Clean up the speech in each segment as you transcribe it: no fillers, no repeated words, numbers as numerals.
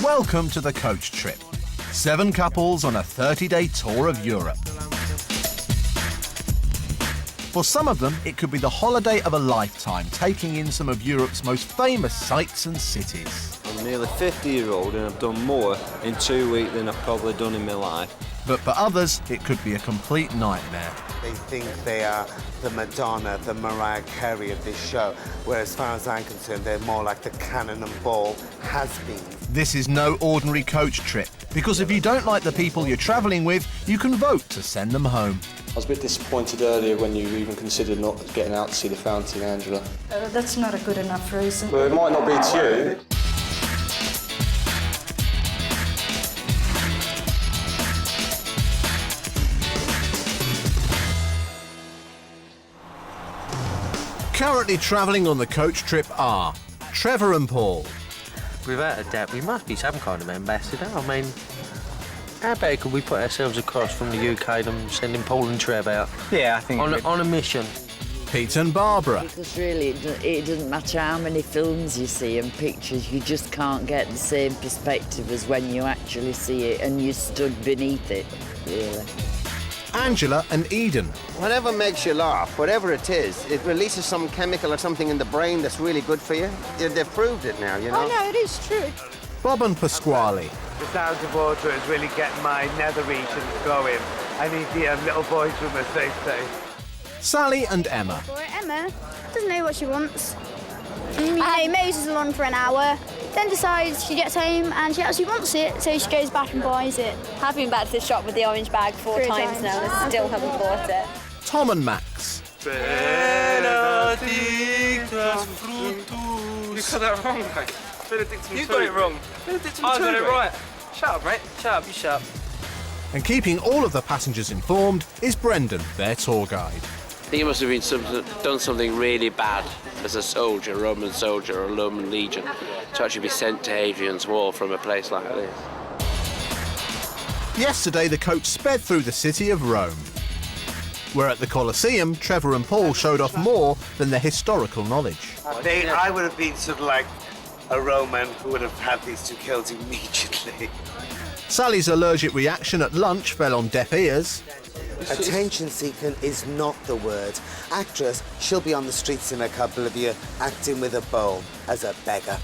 Welcome to the coach trip. 7 couples on a 30-day tour of Europe. For some of them, it could be the holiday of a lifetime, taking in some of Europe's most famous sights and cities. I'm nearly 50-year-old and I've done more in 2 weeks than I've probably done in my life. But for others, it could be a complete nightmare. They think they are the Madonna, the Mariah Carey of this show, whereas as far as I'm concerned, they're more like the Cannonball has-been. This is no ordinary coach trip, because if you don't like the people you're travelling with, you can vote to send them home. I was a bit disappointed earlier when you even considered not getting out to see the fountain, Angela. That's not a good enough reason. Well, it might not be to you. Currently travelling on the coach trip are Trevor and Paul. Without a doubt, we must be some kind of ambassador. I mean, how better could we put ourselves across from the UK than sending Paul and Trev out? Yeah, I think on a mission. Pete and Barbara. Because really, it doesn't matter how many films you see and pictures, you just can't get the same perspective as when you actually see it and you stood beneath it, really. Angela and Eden. Whatever makes you laugh, whatever it is, it releases some chemical or something in the brain that's really good for you. They've proved it now, you know. Oh, no, it is true. Bob and Pasquale. The sound of water is really getting my nether regions going. I need the little boys from a safe day. Sally and Emma. Emma doesn't know what she wants. Moses along for an hour, then decides she gets home and she actually wants it, so she goes back and buys it. I've been back to the shop with the orange bag 4 times now and still haven't bought it. Tom and Max. You got that wrong, mate. You got it wrong. I got it right. Shut up, mate. Shut up, you shut up. And keeping all of the passengers informed is Brendan, their tour guide. I think he must have been done something really bad as a soldier, a Roman soldier or a Roman legion, to actually be sent to Hadrian's Wall from a place like this. Yesterday, the coach sped through the city of Rome, where at the Colosseum, Trevor and Paul showed off more than their historical knowledge. I would have been sort of like a Roman who would have had these 2 killed immediately. Sally's allergic reaction at lunch fell on deaf ears. Attention seeking is not the word. Actress, she'll be on the streets in a couple of years, acting with a bowl as a beggar.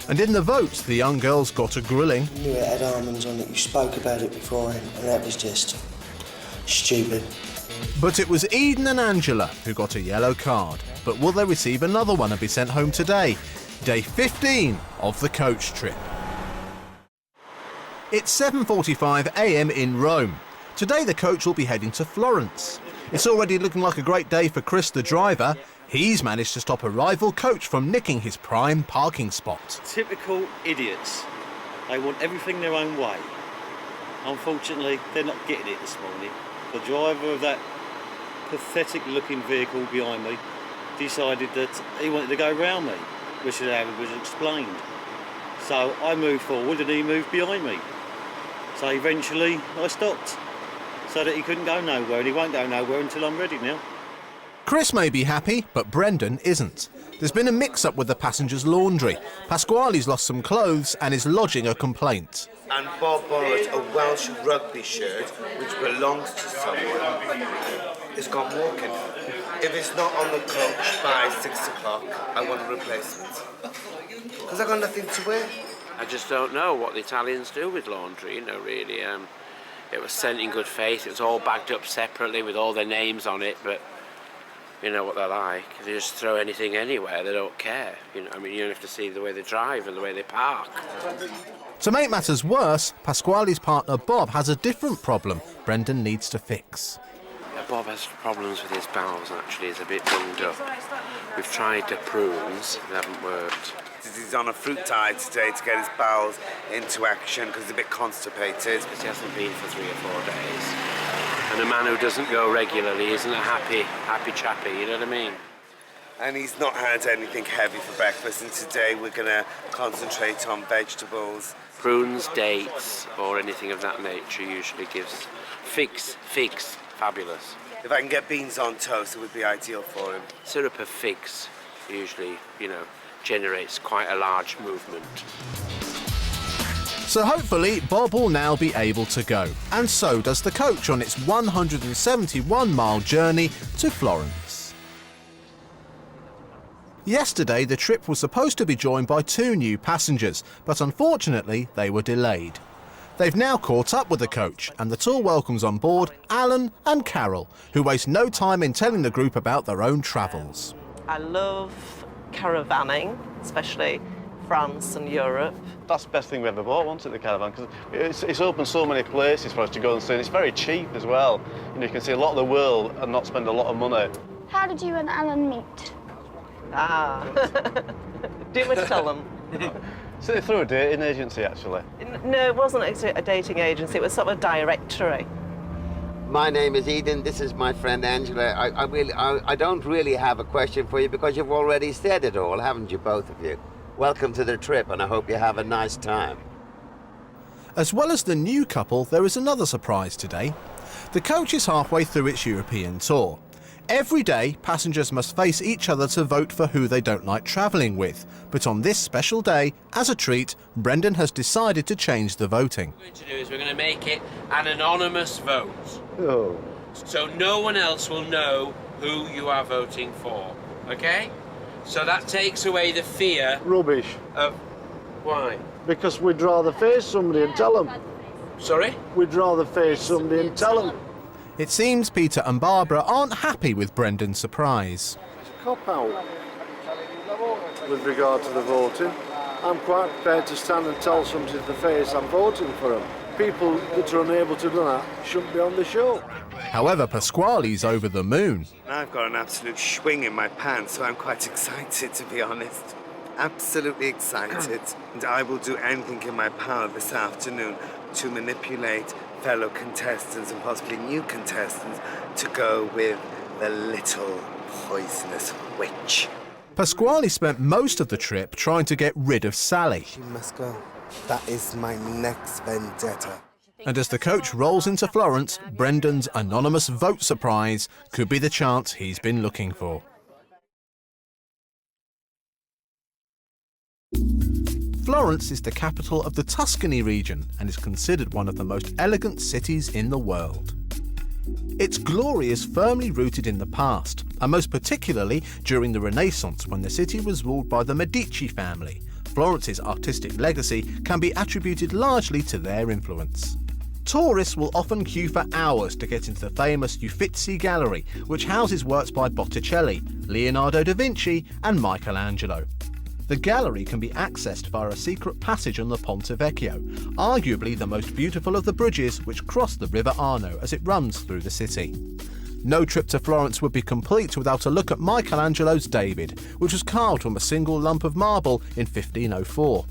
And in the votes, the young girls got a grilling. You knew it had almonds on it, you spoke about it before, and that was just stupid. But it was Eden and Angela who got a yellow card. But will they receive another one and be sent home today? Day 15 of the coach trip. It's 7:45 a.m. in Rome. Today the coach will be heading to Florence. It's already looking like a great day for Chris, the driver. He's managed to stop a rival coach from nicking his prime parking spot. Typical idiots. They want everything their own way. Unfortunately, they're not getting it this morning. The driver of that pathetic-looking vehicle behind me decided that he wanted to go round me, which was explained. So I moved forward and he moved behind me. So eventually I stopped, so that he couldn't go nowhere, and he won't go nowhere until I'm ready now. Chris may be happy, but Brendan isn't. There's been a mix-up with the passenger's laundry. Pasquale's lost some clothes and is lodging a complaint. And Bob borrowed a Welsh rugby shirt, which belongs to someone. It's gone walking. If it's not on the coach by 6 o'clock, I want a replacement. Because I've got nothing to wear. I just don't know what the Italians do with laundry, you know, really. It was sent in good faith. It was all bagged up separately with all their names on it, but you know what they're like. They just throw anything anywhere. They don't care. You know, I mean, you have to see the way they drive and the way they park. To make matters worse, Pasquale's partner Bob has a different problem Brendan needs to fix. Yeah, Bob has problems with his bowels, actually. He's a bit bunged up. We've tried the prunes. They haven't worked. He's on a fruit diet today to get his bowels into action because he's a bit constipated. Because he hasn't been for 3 or 4 days. And a man who doesn't go regularly isn't a happy chappy, you know what I mean? And he's not had anything heavy for breakfast, and today we're going to concentrate on vegetables. Prunes, dates, or anything of that nature usually gives. Figs, fabulous. If I can get beans on toast, it would be ideal for him. Syrup of figs usually, you know, generates quite a large movement. So hopefully Bob will now be able to go, and so does the coach on its 171-mile journey to Florence. Yesterday the trip was supposed to be joined by 2 new passengers, but unfortunately they were delayed. They've now caught up with the coach, and the tour welcomes on board Alan and Carol, who waste no time in telling the group about their own travels. I love caravanning, especially France and Europe. That's the best thing we ever bought, wasn't it, the caravan? Because it's opened so many places for us to go and see, and it's very cheap as well. You know, you can see a lot of the world and not spend a lot of money. How did you and Alan meet? Ah, do you want me to tell them? So through a dating agency, actually. No, it wasn't a dating agency, it was sort of a directory. My name is Eden, this is my friend Angela. I don't really have a question for you because you've already said it all, haven't you, both of you? Welcome to the trip, and I hope you have a nice time. As well as the new couple, there is another surprise today. The coach is halfway through its European tour. Every day, passengers must face each other to vote for who they don't like travelling with. But on this special day, as a treat, Brendan has decided to change the voting. What we're going to do is we're going to make it an anonymous vote. Oh. So no one else will know who you are voting for, okay? So that takes away the fear... Rubbish. Of... Why? Because we'd rather face somebody and tell them. Sorry? We'd rather face somebody and tell them. It seems Peter and Barbara aren't happy with Brendan's surprise. It's a cop-out with regard to the voting. I'm quite prepared to stand and tell somebody to the face I'm voting for them. People that are unable to do that shouldn't be on the show. However, Pasquale's over the moon. I've got an absolute swing in my pants, so I'm quite excited, to be honest. Absolutely excited. And I will do anything in my power this afternoon to manipulate fellow contestants and possibly new contestants to go with the little poisonous witch. Pasquale spent most of the trip trying to get rid of Sally. She must go. That is my next vendetta. And as the coach rolls into Florence, Brendan's anonymous vote surprise could be the chance he's been looking for. Florence is the capital of the Tuscany region and is considered one of the most elegant cities in the world. Its glory is firmly rooted in the past, and most particularly during the Renaissance, when the city was ruled by the Medici family. Florence's artistic legacy can be attributed largely to their influence. Tourists will often queue for hours to get into the famous Uffizi Gallery, which houses works by Botticelli, Leonardo da Vinci and Michelangelo. The gallery can be accessed via a secret passage on the Ponte Vecchio, arguably the most beautiful of the bridges which cross the River Arno as it runs through the city. No trip to Florence would be complete without a look at Michelangelo's David, which was carved from a single lump of marble in 1504.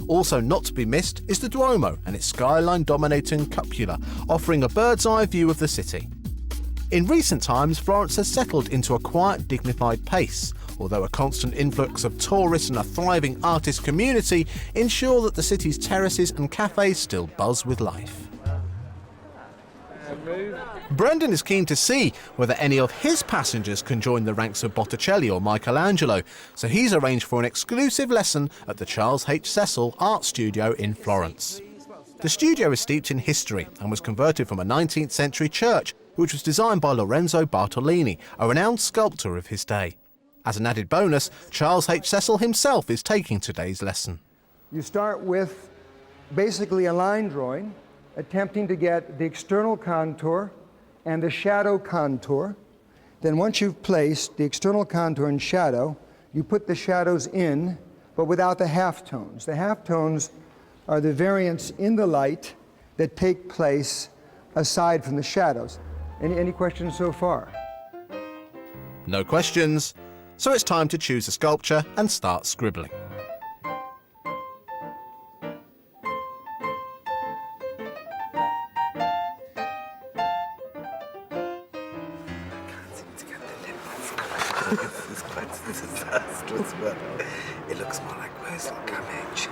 Also not to be missed is the Duomo and its skyline-dominating cupola, offering a bird's-eye view of the city. In recent times, Florence has settled into a quiet, dignified pace, although a constant influx of tourists and a thriving artist community ensure that the city's terraces and cafes still buzz with life. Brendan is keen to see whether any of his passengers can join the ranks of Botticelli or Michelangelo, so he's arranged for an exclusive lesson at the Charles H. Cecil Art Studio in Florence. The studio is steeped in history and was converted from a 19th century church, which was designed by Lorenzo Bartolini, a renowned sculptor of his day. As an added bonus, Charles H. Cecil himself is taking today's lesson. You start with basically a line drawing, attempting to get the external contour and the shadow contour. Then once you've placed the external contour and shadow, you put the shadows in, but without the halftones. The halftones are the variants in the light that take place aside from the shadows. Any questions so far? No questions, so it's time to choose a sculpture and start scribbling. This is quite disastrous, but it looks more like basil cabbage.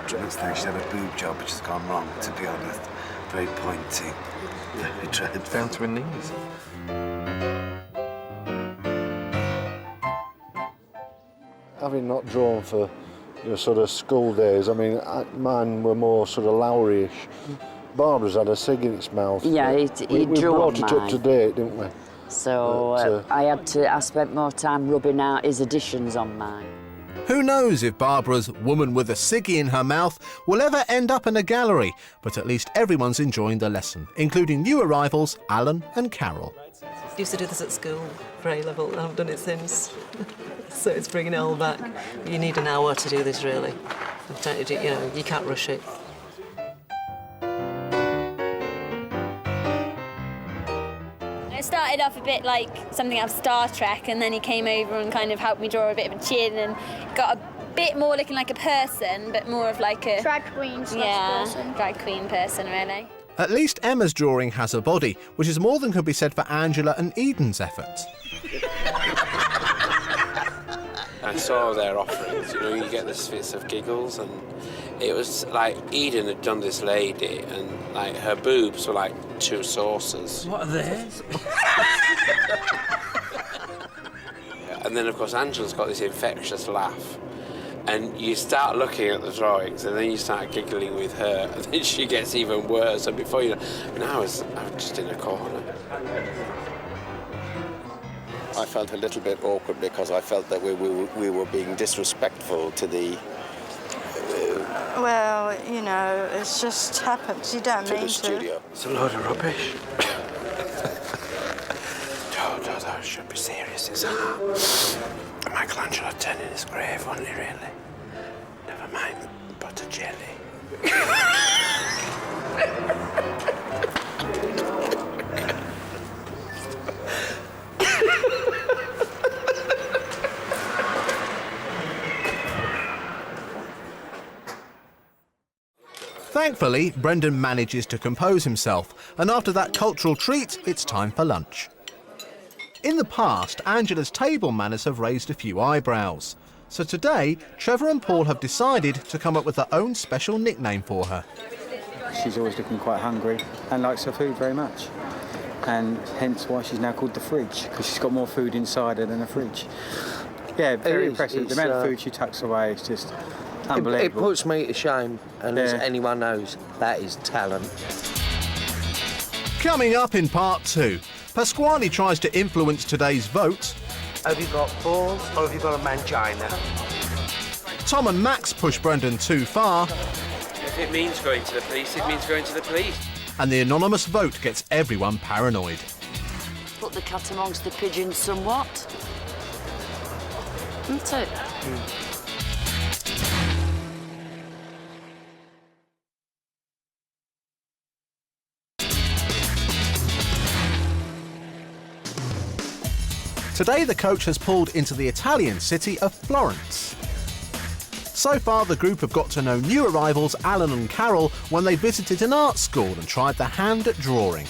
It looks like she had a boob job which has gone wrong, to be honest. Very pointy, very dreadful. Down to her knees. Having not drawn for your sort of school days. I mean, mine were more sort of Lowry-ish. Barbara's had a cig in its mouth. Yeah, he we drew brought it mine. up to date, didn't we? So I spent more time rubbing out his additions on mine. Who knows if Barbara's woman with a ciggy in her mouth will ever end up in a gallery, but at least everyone's enjoying the lesson, including new arrivals Alan and Carol. Used to do this at school for A-level, and I've done it since. So it's bringing it all back. You need an hour to do this, really. You can't rush it. It started off a bit like something out of Star Trek, and then he came over and kind of helped me draw a bit of a chin and got a bit more looking like a person, but more of like a... Drag queen person. Drag queen person, really. At least Emma's drawing has a body, which is more than could be said for Angela and Eden's efforts. I saw their offerings, you get the fits of giggles, and it was like Eden had done this lady, and like her boobs were like 2 saucers. What are theirs? And then, of course, Angela's got this infectious laugh. And you start looking at the drawings, and then you start giggling with her, and then she gets even worse. And before you know, I was just in a corner. I felt a little bit awkward because I felt that we were being disrespectful to the... Well, it just happens. You don't mean to. Studio. It's a load of rubbish. That should be serious, is that? Michelangelo turning his grave, wasn't he, really? Never mind butter jelly. Thankfully, Brendan manages to compose himself, and after that cultural treat, it's time for lunch. In the past, Angela's table manners have raised a few eyebrows. So today, Trevor and Paul have decided to come up with their own special nickname for her. She's always looking quite hungry and likes her food very much. And hence why she's now called the fridge, because she's got more food inside her than a fridge. Yeah, very impressive. The amount of food she tucks away is just unbelievable. It puts me to shame, and as anyone knows, that is talent. Coming up in part 2, Pasquale tries to influence today's vote. Have you got balls or have you got a mangina? Tom and Max push Brendan too far. If it means going to the police, it means going to the police. And the anonymous vote gets everyone paranoid. Put the cat amongst the pigeons somewhat. Isn't it? Today the coach has pulled into the Italian city of Florence. So far the group have got to know new arrivals Alan and Carol when they visited an art school and tried their hand at drawing.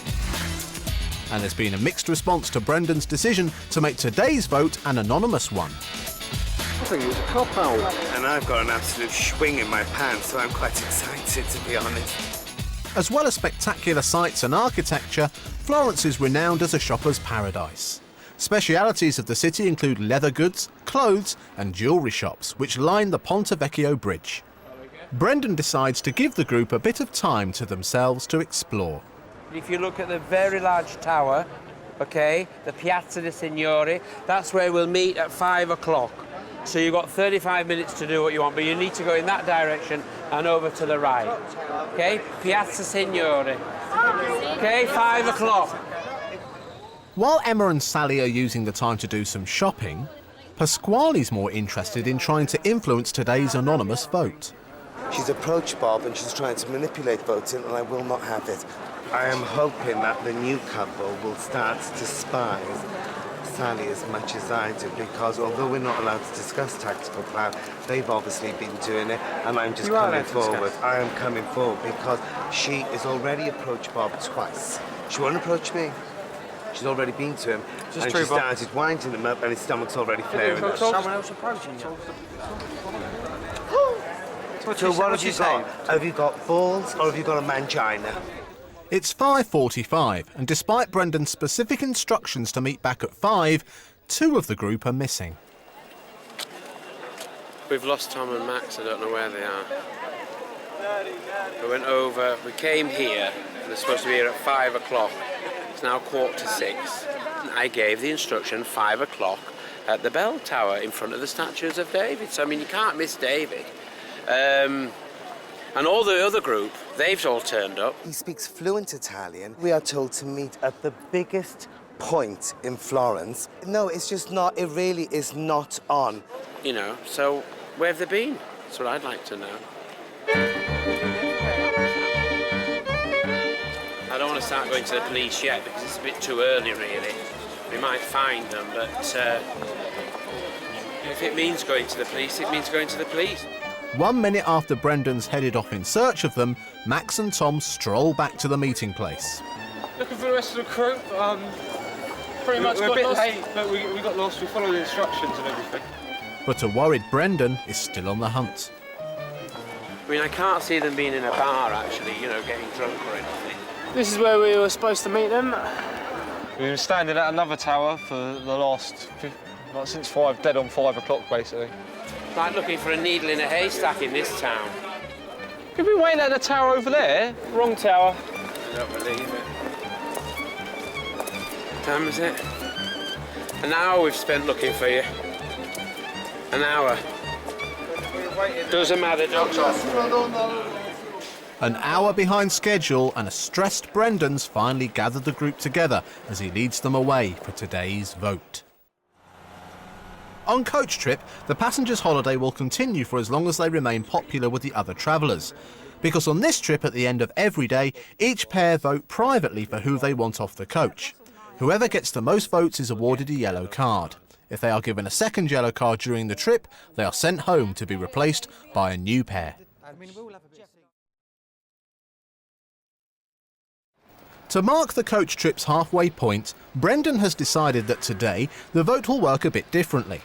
And there's been a mixed response to Brendan's decision to make today's vote an anonymous one. I think it was a cop-out. And I've got an absolute swing in my pants, so I'm quite excited, to be honest. As well as spectacular sights and architecture, Florence is renowned as a shopper's paradise. Specialities of the city include leather goods, clothes and jewellery shops, which line the Ponte Vecchio bridge. Brendan decides to give the group a bit of time to themselves to explore. If you look at the very large tower, OK, the Piazza de Signori, that's where we'll meet at 5 o'clock. So you've got 35 minutes to do what you want, but you need to go in that direction and over to the right. OK, Piazza Signori. OK, 5 o'clock. While Emma and Sally are using the time to do some shopping, Pasquale's more interested in trying to influence today's anonymous vote. She's approached Bob and she's trying to manipulate voting, and I will not have it. I am hoping that the new couple will start to spy Sally as much as I do, because although we're not allowed to discuss tactical plan, they've obviously been doing it, and I'm just coming forward. I am coming forward because she has already approached Bob twice. She won't approach me. She's already been to him, and she started winding him up, and his stomach's already flaring up. Someone else approaching you. So what have you got? Have you got balls or have you got a mangina? It's 5:45, and despite Brendan's specific instructions to meet back at 5, 2 of the group are missing. We've lost Tom and Max, I don't know where they are. We came here, they're supposed to be here at 5 o'clock. It's now 5:45. I gave the instruction 5 o'clock at the bell tower in front of the statues of David. So, I mean, you can't miss David. And all the other group, they've all turned up. He speaks fluent Italian. We are told to meet at the biggest point in Florence. No, it's just not, it really is not on. You know, so where have they been? That's what I'd like to know. I don't want to start going to the police yet because it's a bit too early, really. We might find them, but if it means going to the police, it means going to the police. 1 minute after Brendan's headed off in search of them, Max and Tom stroll back to the meeting place. Looking for the rest of the crew. Pretty much got lost. We're a bit late, but we got lost. We followed the instructions and everything. But a worried Brendan is still on the hunt. I mean, I can't see them being in a bar, actually, you know, getting drunk or anything. This is where we were supposed to meet them. We've been standing at another tower for the last, since 5, dead on 5 o'clock, basically. Like looking for a needle in a haystack in this town. We've been waiting at the tower over there. Wrong tower. I don't believe it. What time is it? An hour we've spent looking for you. An hour. Doesn't matter, Doctor. An hour behind schedule and a stressed Brendan's finally gathered the group together as he leads them away for today's vote. On Coach Trip, the passengers' holiday will continue for as long as they remain popular with the other travellers. Because on this trip, at the end of every day, each pair vote privately for who they want off the coach. Whoever gets the most votes is awarded a yellow card. If they are given a second yellow card during the trip, they are sent home to be replaced by a new pair. To mark the coach trip's halfway point, Brendan has decided that today the vote will work a bit differently.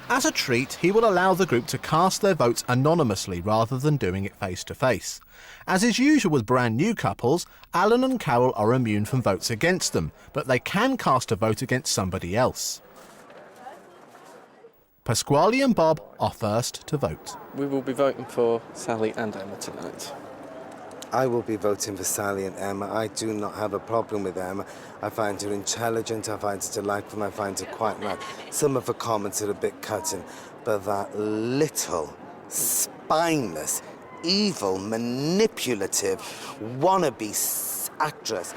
As a treat, he will allow the group to cast their votes anonymously rather than doing it face to face. As is usual with brand new couples, Alan and Carol are immune from votes against them, but they can cast a vote against somebody else. Pasquale and Bob are first to vote. We will be voting for Sally and Emma tonight. I will be voting for Sally and Emma. I do not have a problem with Emma. I find her intelligent, I find her delightful, and I find her quite nice. Some of her comments are a bit cutting, but that little, spineless, evil, manipulative, wannabe actress.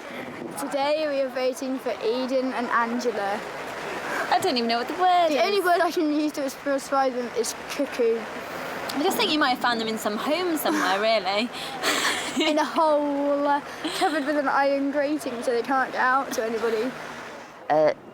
Today we are voting for Eden and Angela. I don't even know what the word is. The only word I can use to describe them is cuckoo. I just think you might have found them in some home somewhere, really. In a hole, covered with an iron grating so they can't get out to anybody.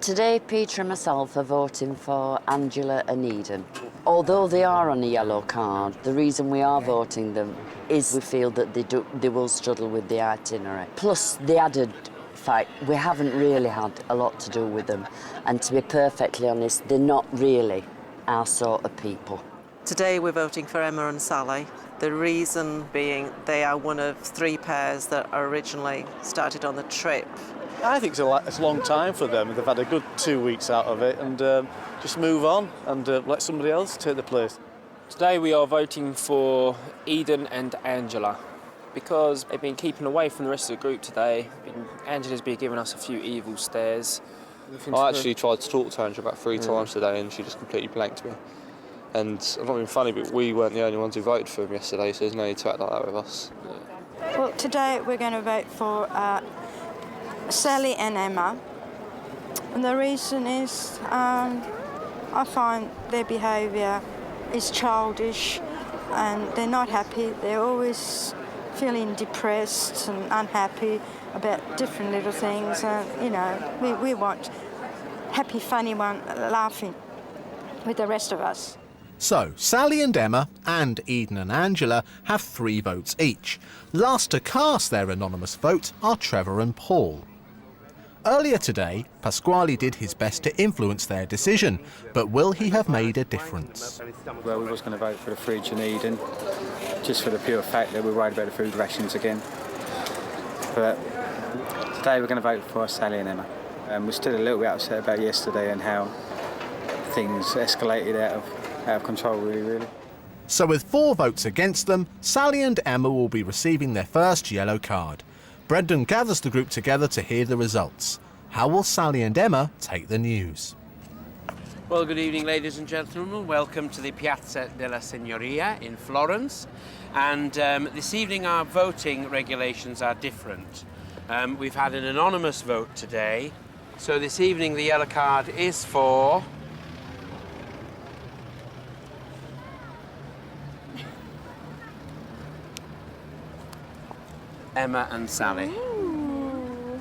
Today, Peter and myself are voting for Angela and Eden. Although they are on a yellow card, the reason we are voting them is we feel that they will struggle with the itinerary. Plus, the added fact, we haven't really had a lot to do with them. And to be perfectly honest, they're not really our sort of people. Today we're voting for Emma and Sally. The reason being they are one of 3 pairs that originally started on the trip. I think it's a long time for them. They've had a good 2 weeks out of it and just move on and let somebody else take the place. Today we are voting for Eden and Angela because they've been keeping away from the rest of the group today. Angela's been giving us a few evil stares. I actually tried to talk to Angela about 3 times today and she just completely blanked me. And I'm not being funny, but we weren't the only ones who voted for him yesterday, so there's no need to act like that with us. Well, today we're going to vote for Sally and Emma. And the reason is I find their behaviour is childish and they're not happy. They're always feeling depressed and unhappy about different little things. And, you know, we want happy, funny one laughing with the rest of us. So, Sally and Emma, and Eden and Angela, have 3 votes each. Last to cast their anonymous vote are Trevor and Paul. Earlier today, Pasquale did his best to influence their decision, but will he have made a difference? Well, we was going to vote for the fridge and Eden, just for the pure fact that we're worried about the food rations again. But today we're going to vote for Sally and Emma. We're still a little bit upset about yesterday and how things escalated out of control, really. So with 4 votes against them, Sally and Emma will be receiving their first yellow card. Brendan gathers the group together to hear the results. How will Sally and Emma take the news? Well, good evening, ladies and gentlemen. Welcome to the Piazza della Signoria in Florence. And this evening our voting regulations are different. We've had an anonymous vote today. So this evening the yellow card is for... Emma and Sally. Ooh.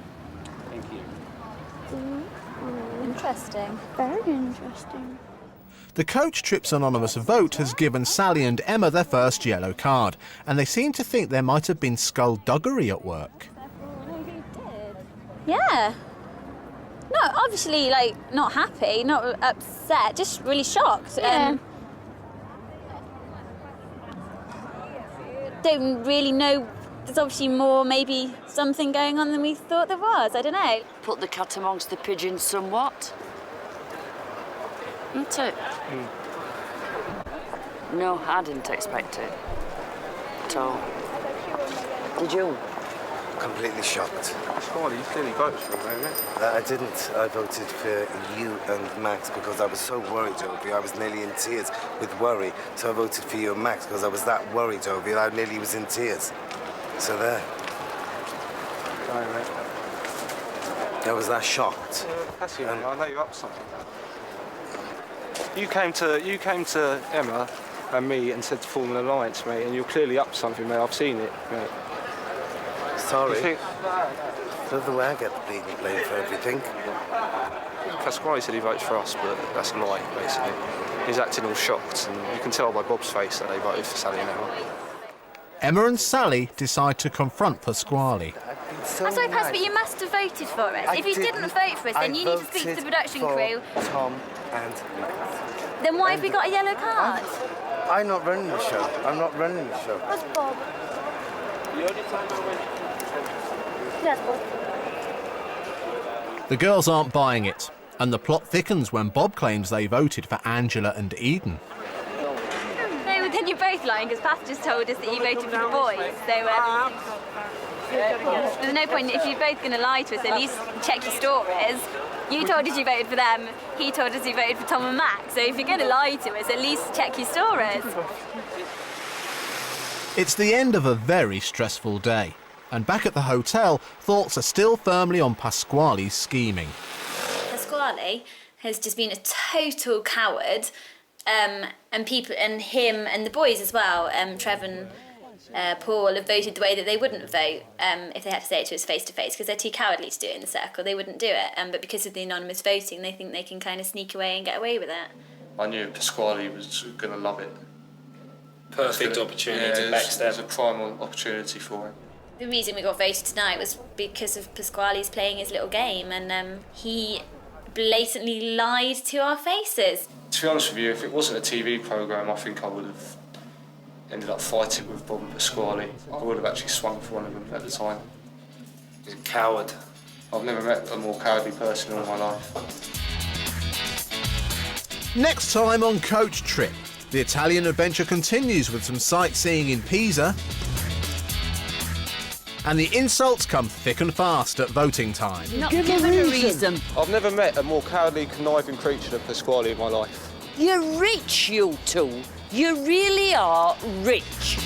Thank you. Interesting. Very interesting. The Coach Trip's anonymous vote has given Sally and Emma their first yellow card, and they seem to think there might have been skullduggery at work. Yeah. No, obviously, like, not happy, not upset, just really shocked. Yeah. Don't really know. There's obviously more, maybe something going on than we thought there was. I don't know. Put the cat amongst the pigeons somewhat. Isn't it? No, I didn't expect it at all. Did you? Completely shocked. Squally, you clearly voted for him, don't you? I didn't. I voted for you and Max because I was so worried over you. I was nearly in tears with worry. So I voted for you and Max because I was that worried over you. I nearly was in tears. So there. Sorry, mate. I was that shocked. Cassie, I know you're up to something. You came to Emma and me and said to form an alliance, mate, and you're clearly up to something, mate. I've seen it, mate. Sorry. That's the way I get blamed for everything. Pasquale said he voted for us, but that's a lie, basically. He's acting all shocked, and you can tell by Bob's face that they voted for Sally and Emma. Emma and Sally decide to confront Pasquale. I'm sorry, Pasquale, but you must have voted for us. If you didn't vote for us, then you need to speak to the production crew. Tom and Then why have we got a yellow card? I'm not running the show. I'm not running the show. What's Bob? That's Bob. The girls aren't buying it, and the plot thickens when Bob claims they voted for Angela and Eden. No, but then you're both lying, because Pat just told us that you voted for the boys. So there's no point, if you're both going to lie to us, at least check your stories. You told us you voted for them, he told us he voted for Tom and Max. So if you're going to lie to us, at least check your stories. It's the end of a very stressful day, and back at the hotel, thoughts are still firmly on Pasquale's scheming. Pasquale has just been a total coward, and people, and him and the boys as well, Trev and Paul, have voted the way that they wouldn't vote if they had to say it to us face to face, because they're too cowardly to do it in the circle. They wouldn't do it, but because of the anonymous voting, they think they can kind of sneak away and get away with it. I knew Pasquale was going to love it. Perfect opportunity to backstab. It was a prime opportunity for him. The reason we got voted tonight was because of Pasquale's playing his little game, and he blatantly lied to our faces. To be honest with you, if it wasn't a TV programme, I think I would have ended up fighting with Bob and Pasquale. I would have actually swung for one of them at the time. He's a coward. I've never met a more cowardly person in all my life. Next time on Coach Trip, the Italian adventure continues with some sightseeing in Pisa, and the insults come thick and fast at voting time. Not given a reason. I've never met a more cowardly, conniving creature than Pasquale in my life. You're rich, you two. You really are rich.